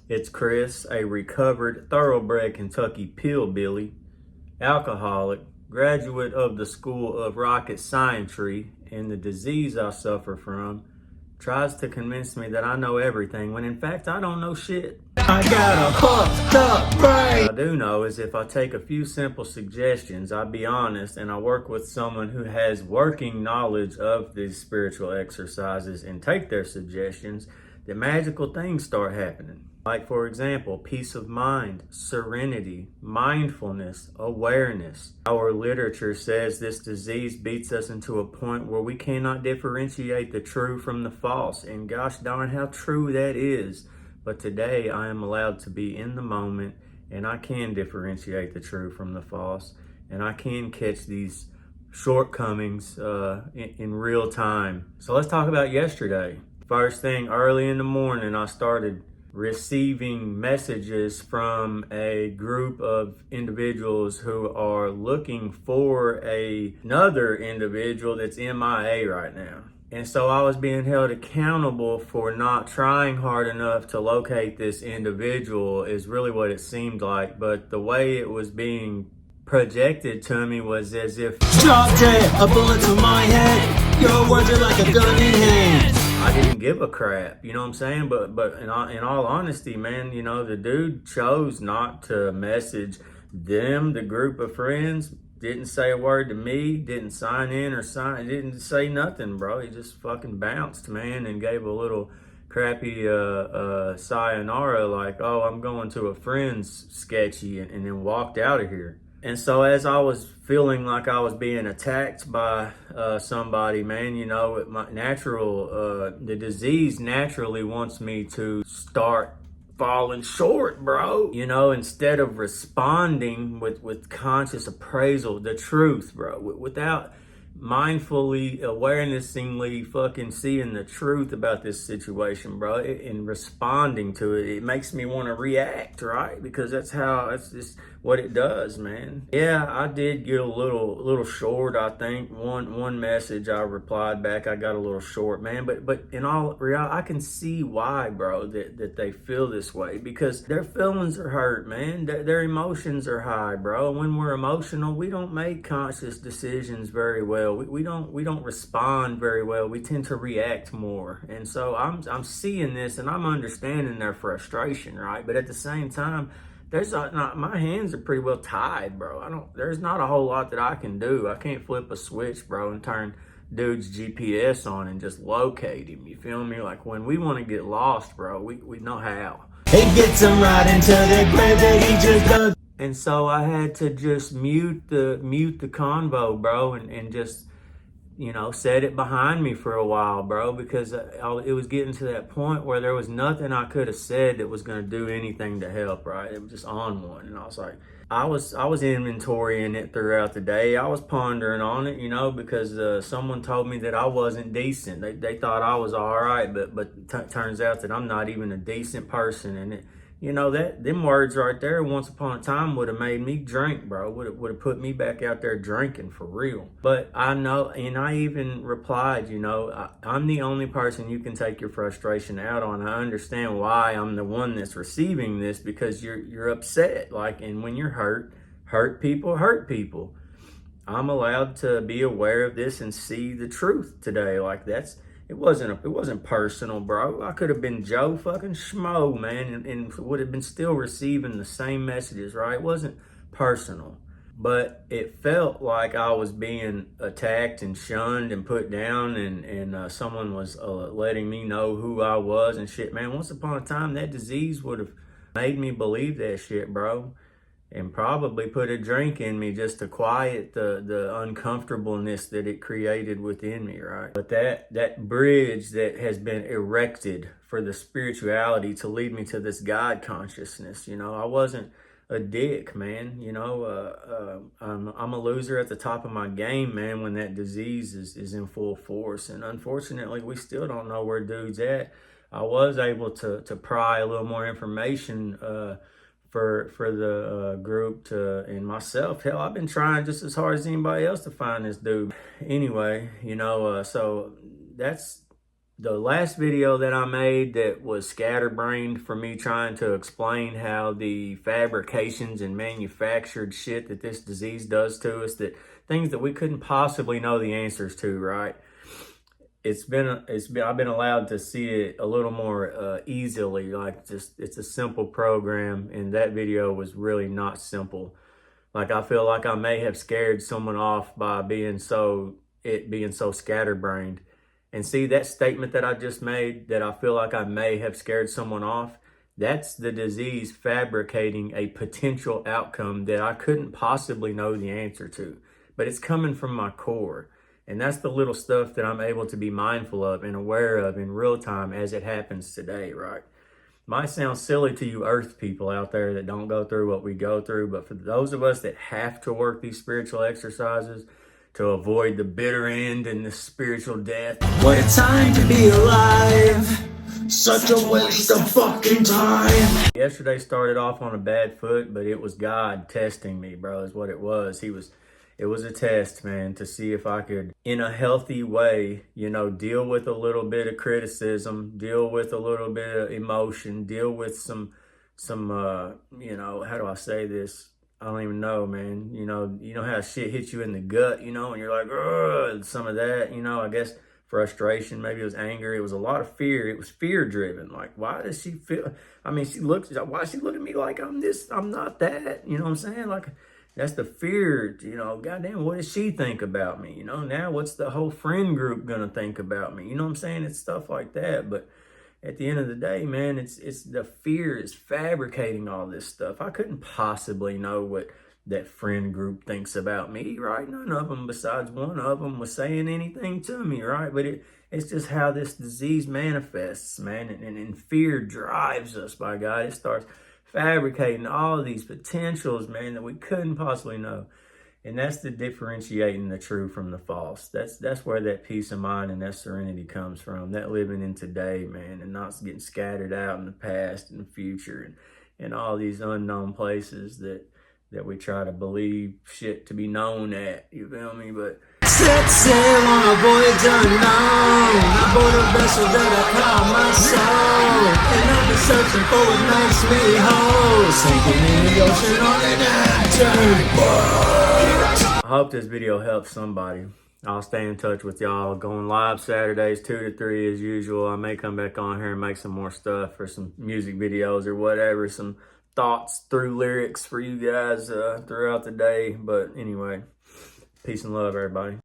It's Chris, a recovered thoroughbred Kentucky pillbilly, alcoholic, graduate of the School of Rocket Scientry, and the disease I suffer from tries to convince me that I know everything when in fact I don't know shit. I got a hooked up brain. What I do know is if I take a few simple suggestions, I'll be honest, and I work with someone who has working knowledge of these spiritual exercises and take their suggestions, that magical things start happening. Like, for example, peace of mind, serenity, mindfulness, awareness. Our literature says this disease beats us into a point where we cannot differentiate the true from the false. And gosh darn how true that is. But today I am allowed to be in the moment and I can differentiate the true from the false. And I can catch these shortcomings in real time. So let's talk about yesterday. First thing early in the morning, I started receiving messages from a group of individuals who are looking for another individual that's MIA right now. And so I was being held accountable for not trying hard enough to locate this individual is really what it seemed like. But the way it was being projected to me was as if Drop dead, a bullet to my head. Your words are like a gun in hand. I didn't give a crap, you know what I'm saying? But in all honesty, man, you know, the dude chose not to message them, the group of friends, didn't say a word to me, didn't sign in or didn't say nothing, bro. He just fucking bounced, man, and gave a little crappy sayonara like, oh, I'm going to a friend's sketchy, and then walked out of here. And so as I was feeling like I was being attacked by somebody, man, you know, the disease naturally wants me to start falling short, bro. You know, instead of responding with conscious appraisal, the truth, bro, without mindfully, awarenessingly fucking seeing the truth about this situation, bro, and responding to it, it makes me want to react, right? Because that's just what it does, man. Yeah, I did get a little short. I think one message I replied back, I got a little short, man. But in all reality, I can see why, bro, that they feel this way, because their feelings are hurt, man. Their emotions are high, bro. When we're emotional, we don't make conscious decisions very well. We don't respond very well. We tend to react more. And so I'm seeing this and I'm understanding their frustration, right? But at the same time, my hands are pretty well tied, bro. There's not a whole lot that I can do. I can't flip a switch, bro, and turn dude's GPS on and just locate him. You feel me? Like when we want to get lost, bro, we know how. It gets him right into the grave that he just dug. And so I had to just mute the convo, bro, and just, you know, set it behind me for a while, bro, because it was getting to that point where there was nothing I could have said that was going to do anything to help, right? It was just on one. And I was like, I was inventorying it throughout the day. I was pondering on it, you know, because someone told me that I wasn't decent. They thought I was all right, but turns out that I'm not even a decent person. And you know, them words right there, once upon a time, would have made me drink, bro. Would have put me back out there drinking for real. But I know, and I even replied, you know, I'm the only person you can take your frustration out on. I understand why I'm the one that's receiving this, because you're upset. Like, and when you're hurt people hurt people. I'm allowed to be aware of this and see the truth today. Like, it wasn't personal, bro. I could have been Joe fucking Schmo, man, and would have been still receiving the same messages, right? It wasn't personal, but it felt like I was being attacked and shunned and put down, and someone was letting me know who I was and shit, man. Once upon a time, that disease would have made me believe that shit, bro. And probably put a drink in me just to quiet the uncomfortableness that it created within me, right? But that bridge that has been erected for the spirituality to lead me to this God consciousness, you know, I wasn't a dick, man. You know, I'm a loser at the top of my game, man, when that disease is in full force. And unfortunately, we still don't know where dude's at. I was able to pry a little more information for the group and myself. Hell, I've been trying just as hard as anybody else to find this dude. Anyway, you know, so that's the last video that I made that was scatterbrained for me trying to explain how the fabrications and manufactured shit that this disease does to us, that things that we couldn't possibly know the answers to, right? I've been allowed to see it a little more easily, like just it's a simple program, and that video was really not simple. Like I feel like I may have scared someone off by being so scatterbrained. And see, that statement that I just made, that I feel like I may have scared someone off, that's the disease fabricating a potential outcome that I couldn't possibly know the answer to. But it's coming from my core. And that's the little stuff that I'm able to be mindful of and aware of in real time as it happens today, right? Might sound silly to you earth people out there that don't go through what we go through, but for those of us that have to work these spiritual exercises to avoid the bitter end and the spiritual death. What a time to be alive. Such a waste of fucking time. Yesterday started off on a bad foot, but it was God testing me, bro, is what it was. It was a test, man, to see if I could, in a healthy way, deal with a little bit of criticism, deal with a little bit of emotion, deal with some, how do I say this? I don't even know, man. You know how shit hits you in the gut, and you're like, ugh, some of that, I guess frustration, maybe it was anger. It was a lot of fear. It was fear driven. Like, why does she feel, why is she looking at me like I'm this, I'm not that, you know what I'm saying? Like, that's the fear, goddamn, what does she think about me? Now what's the whole friend group gonna think about me? You know what I'm saying? It's stuff like that. But at the end of the day, man, it's the fear is fabricating all this stuff. I couldn't possibly know what that friend group thinks about me, right? None of them besides one of them was saying anything to me, right? But it's just how this disease manifests, man. And fear drives us, by God. It starts fabricating all of these potentials, man, that we couldn't possibly know. And that's the differentiating the true from the false. That's where that peace of mind and that serenity comes from. That living in today, man, and not getting scattered out in the past and the future and all these unknown places that we try to believe shit to be known at. You feel me? But Set sail on a voyage unknown. I board a vessel that I call my soul, and I've been searching for what makes me whole. Sinking in the ocean on an empty boat. I hope this video helps somebody. I'll stay in touch with y'all. Going live Saturdays 2 to 3 as usual. I may come back on here and make some more stuff or some music videos or whatever. Some thoughts through lyrics for you guys throughout the day. But anyway, peace and love, everybody.